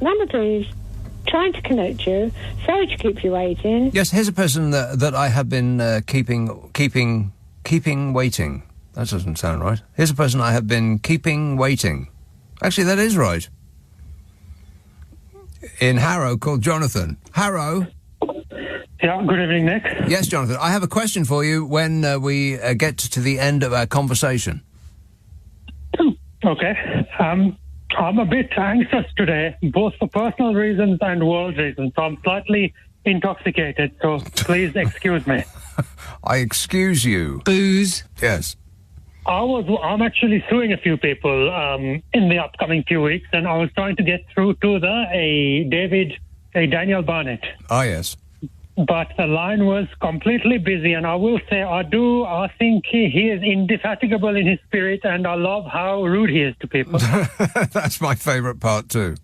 Number, please. Trying to connect you. Sorry to keep you waiting. Yes, here's a person that I have been keeping waiting. That doesn't sound right. Here's a person I have been keeping waiting. Actually, that is right. In Harrow, called Jonathan. Harrow. Yeah, good evening, Nick. Yes, Jonathan. I have a question for you when we get to the end of our conversation. Okay. I'm a bit anxious today, both for personal reasons and world reasons, so I'm slightly intoxicated, so please excuse me. I excuse you. Booze. Yes. I'm actually suing a few people in the upcoming few weeks, and I was trying to get through to Daniel Barnett. Oh, yes. But the line was completely busy, and I will say I think he is indefatigable in his spirit, and I love how rude he is to people. That's my favourite part too.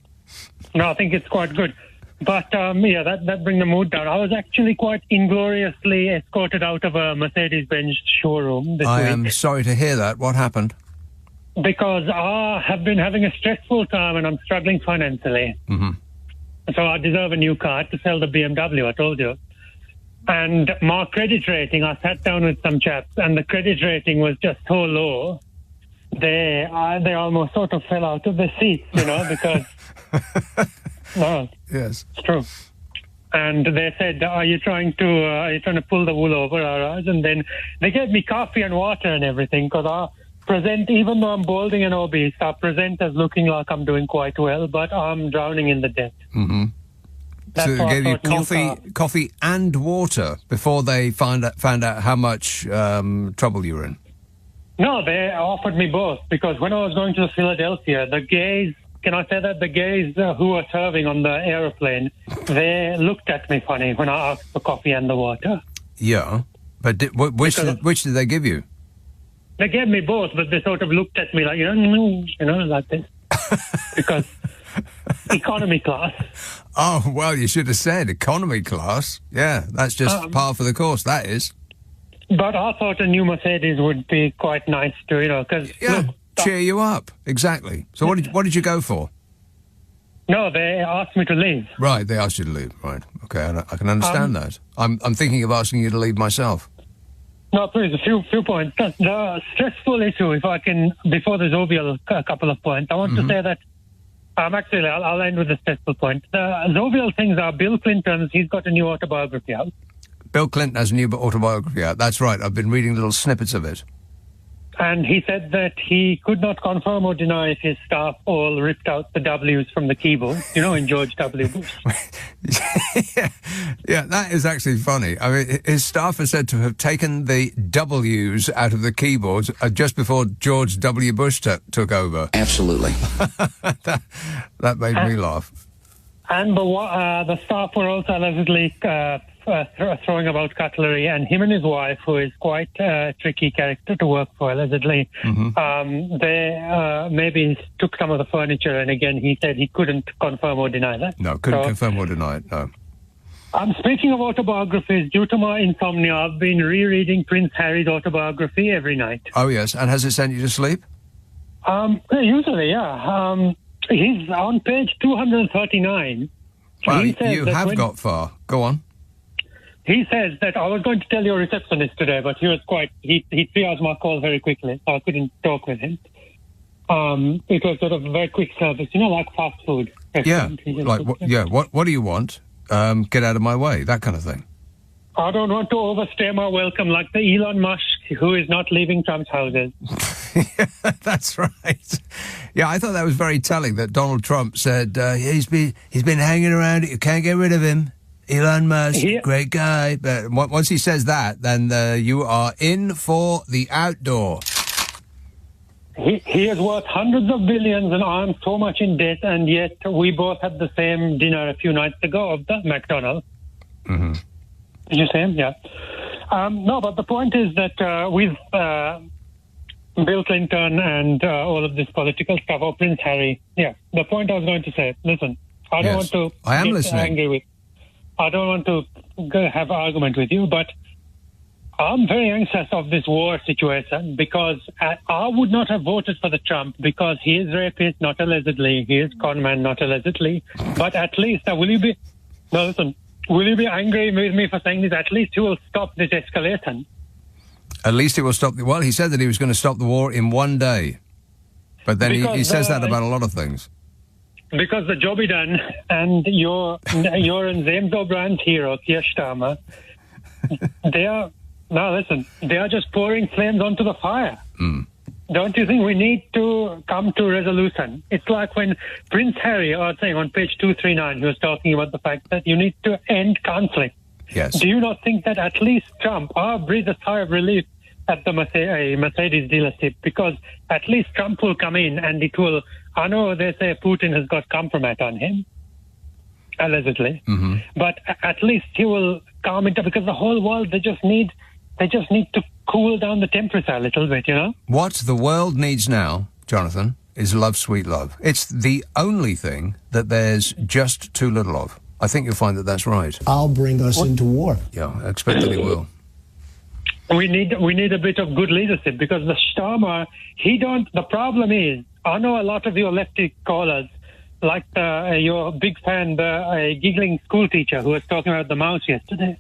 No, I think it's quite good. But, that brings the mood down. I was actually quite ingloriously escorted out of a Mercedes-Benz showroom this week. I am sorry to hear that. What happened? Because I have been having a stressful time and I'm struggling financially. Mm-hmm. So I deserve a new car to sell the BMW, I told you. And my credit rating, I sat down with some chaps, and the credit rating was just so low, they almost sort of fell out of their seats, because... No, yes, it's true. And they said, "Are you trying to pull the wool over our eyes?" And then they gave me coffee and water and everything, because I present, even though I'm balding and obese, I present as looking like I'm doing quite well, but I'm drowning in the debt. Mm-hmm. So they gave you coffee and water before they found out how much trouble you were in. No, they offered me both, because when I was going to Philadelphia, the gays. Can I say that the guys who were serving on the aeroplane, they looked at me funny when I asked for coffee and the water. Yeah, but which did they give you? They gave me both, but they sort of looked at me like, like this. Because economy class. Oh, well, you should have said economy class. Yeah, that's just par for the course, that is. But I thought a new Mercedes would be quite nice too, because... Yeah. Cheer you up, exactly. So what did you go for? No, they asked me to leave. Right, they asked you to leave. Right, okay, I can understand that. I'm thinking of asking you to leave myself. No, please, a few points. The stressful issue, if I can, before the Zovial, a couple of points. I want to say that, I'll end with the stressful point. The Zovial things are Bill Clinton's, he's got a new autobiography out. Bill Clinton has a new autobiography out, that's right. I've been reading little snippets of it. And he said that he could not confirm or deny if his staff all ripped out the W's from the keyboard, in George W. Bush. Yeah, that is actually funny. I mean, his staff are said to have taken the W's out of the keyboards just before George W. Bush took over. Absolutely. that made me laugh. And the staff were also allegedly throwing about cutlery, and him and his wife, who is quite a tricky character to work for, allegedly, they maybe took some of the furniture, and again, he said he couldn't confirm or deny that. No, couldn't confirm or deny it, no. Speaking of autobiographies, due to my insomnia, I've been rereading Prince Harry's autobiography every night. Oh, yes, and has it sent you to sleep? Usually, yeah. He's on page 239. Well, you have got far. Go on. He says that I was going to tell your receptionist today, but he triaged my call very quickly, so I couldn't talk with him. It was sort of a very quick service, like fast food. Yeah, what do you want? Get out of my way, that kind of thing. I don't want to overstay my welcome like the Elon Musk who is not leaving Trump's houses. Yeah, that's right. Yeah, I thought that was very telling that Donald Trump said he's been hanging around, you can't get rid of him. Elon Musk, great guy. But once he says that, then you are in for the outdoor. He is worth hundreds of billions, and I'm so much in debt, and yet we both had the same dinner a few nights ago of the McDonald's. Mm-hmm. Did you see him? Yeah. No, but the point is that with Bill Clinton and all of this political stuff, or Prince Harry, the point I was going to say, listen, I don't want to get angry with. I don't want to have an argument with you, but I'm very anxious of this war situation because I would not have voted for the Trump because he is rapist, not allegedly. He is conman, not allegedly. But at least, will you be angry with me for saying this? At least he will stop this escalation. At least he will stop well, he said that he was going to stop the war in one day. But then he says that about a lot of things. Because the job is done, and you're in James O'Brien's hero, Keir Starmer, they are just pouring flames onto the fire. Mm. Don't you think we need to come to resolution? It's like when Prince Harry, on page 239, he was talking about the fact that you need to end conflict. Yes. Do you not think that at least Trump, breathe a sigh of relief at the Mercedes dealership, because at least Trump will come in and it will, I know they say Putin has got compromise on him, allegedly, but at least he will calm it down, because the whole world, they just need to cool down the temperature a little bit, you know? What the world needs now, Jonathan, is love, sweet love. It's the only thing that there's just too little of. I think you'll find that that's right. I'll bring us into war. Yeah, I expect that he will. We need a bit of good leadership, because the Starmer, the problem is, I know a lot of your lefty callers, like your big fan, the giggling school teacher who was talking about the mouse yesterday.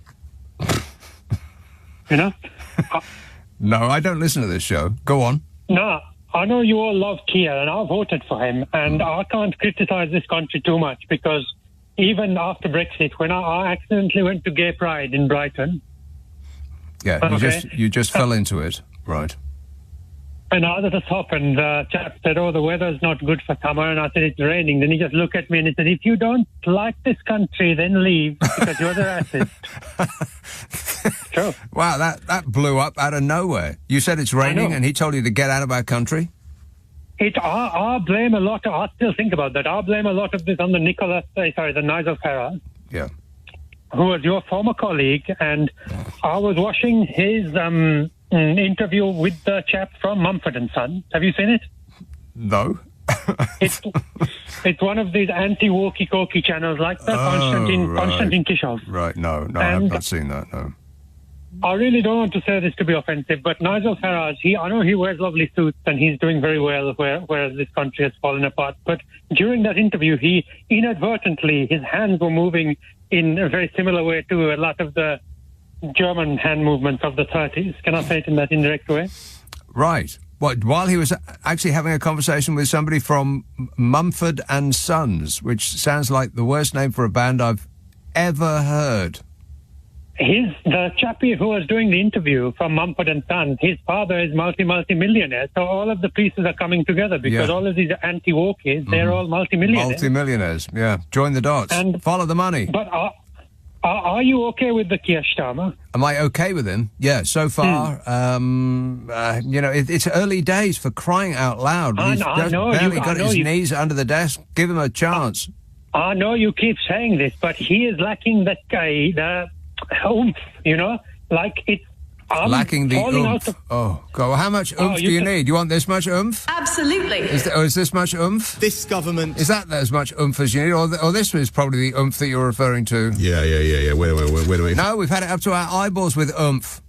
You know? No, I don't listen to this show. Go on. No, I know you all love Keir, and I voted for him, and I can't criticize this country too much, because even after Brexit, when I accidentally went to Gay Pride in Brighton. Yeah, you just fell into it, right? And out of the top, and the chap said, the weather's not good for summer, and I said, it's raining. Then he just looked at me and he said, if you don't like this country, then leave, because you're the racist. True. Wow, that blew up out of nowhere. You said it's raining, and he told you to get out of our country? I blame a lot, I still think about that, I blame a lot of this on the Nigel Farage. Yeah. Who was your former colleague, and I was watching his interview with the chap from Mumford & Sons. Have you seen it? No. It's one of these anti-walkie-talkie channels like the Konstantin Kishov. Right, no, I have not seen that, no. I really don't want to say this to be offensive, but Nigel Farage, I know he wears lovely suits and he's doing very well, whereas this country has fallen apart. But during that interview, he inadvertently, his hands were moving in a very similar way to a lot of the German hand movements of the 30s. Can I say it in that indirect way? Right. What, while he was actually having a conversation with somebody from Mumford & Sons, which sounds like the worst name for a band I've ever heard. The chappie who was doing the interview from Mumford & Sons, his father is multi-millionaire. So all of the pieces are coming together, because all of these anti-walkies, they're all multi-millionaires. Multi-millionaires, yeah. Join the dots. And follow the money. But are you okay with the Keir Starmer? Am I okay with him? Yeah, so far. It's early days, for crying out loud. He's barely got his knees under the desk. Give him a chance. I know you keep saying this, but he is lacking the oomph, you know? Like, it's lacking the oomph. God. How much oomph do you need? You want this much oomph? Absolutely. Is this much oomph? This government... Is that as much oomph as you need? Or this is probably the oomph that you're referring to? Yeah. Where do we... No, we've had it up to our eyeballs with oomph.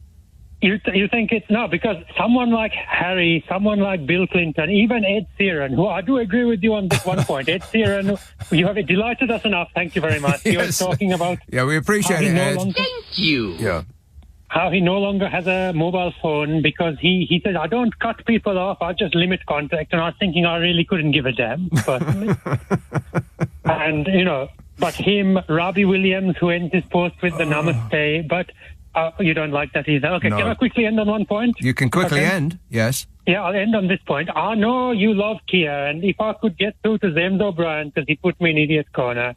You think it's... No, because someone like Harry, someone like Bill Clinton, even Ed Sheeran, who I do agree with you on this one point. Ed Sheeran, you have delighted us enough. Thank you very much. Yes. You were talking about... Yeah, we appreciate it, Ed. Thank you. Yeah. How he no longer has a mobile phone, because he says, I don't cut people off, I just limit contact. And I was thinking I really couldn't give a damn, personally. And, but him, Robbie Williams, who ends his post with the namaste, but you don't like that either. Okay, no. Can I quickly end on one point? You can quickly end, yes. Yeah, I'll end on this point. I know you love Keir, and if I could get through to James O'Brien, because he put me in idiot corner,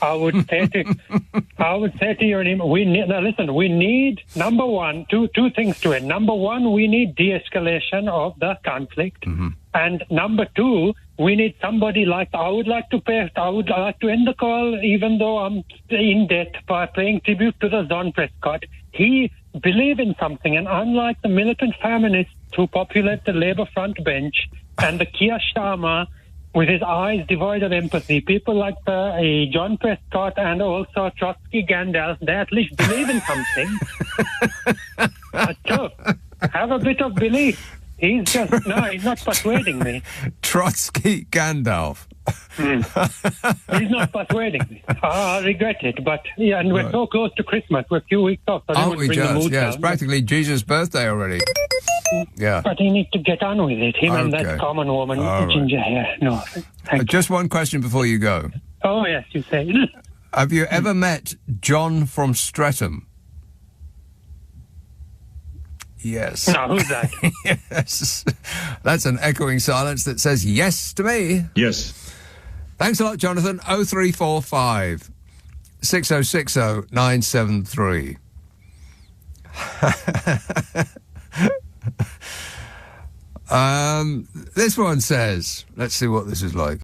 I would say to you and him, we need, number one, two things to it. Number one, we need de-escalation of the conflict. Mm-hmm. And number two, we need somebody like, I would like to end the call, even though I'm in debt, by paying tribute to the John Prescott. He believed in something, and unlike the militant feminists who populate the Labour front bench and the Keir Starmer, with his eyes devoid of empathy. People like John Prescott and also Trotsky Gandalf, they at least believe in something. So, have a bit of belief. He's not persuading me. Trotsky Gandalf. He's not persuading me. I regret it, but yeah, and we're so close to Christmas. We're a few weeks off. So aren't we just? Yeah, down. it's practically Jesus' birthday already. Yeah. But he needs to get on with it. Him and that common woman, ginger hair. No, just one question before you go. Oh, yes, you say. Have you ever met John from Streatham? Yes. No, who's that? Yes. That's an echoing silence that says yes to me. Yes. Thanks a lot, Jonathan. 0345 6060 973. This one says, let's see what this is like.